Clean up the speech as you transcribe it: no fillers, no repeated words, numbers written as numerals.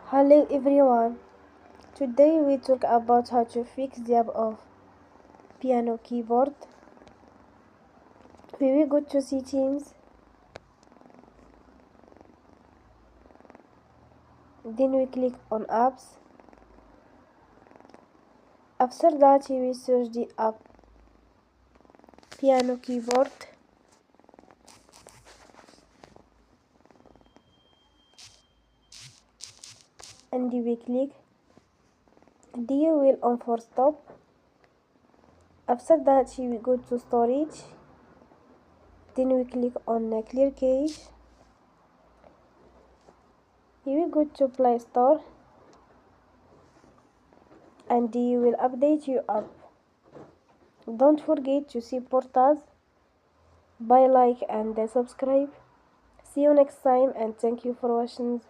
Hello everyone. Today we talk about how to fix the app of piano keyboard. We will go to settings, then we click on apps. After that we will search the app piano keyboard. And we click the wheel on for stop. After that we will go to storage, then we click on clear cache. We will go to Play Store and you will update your app. Don't forget to support us by like and subscribe. See you next time and thank you for watching.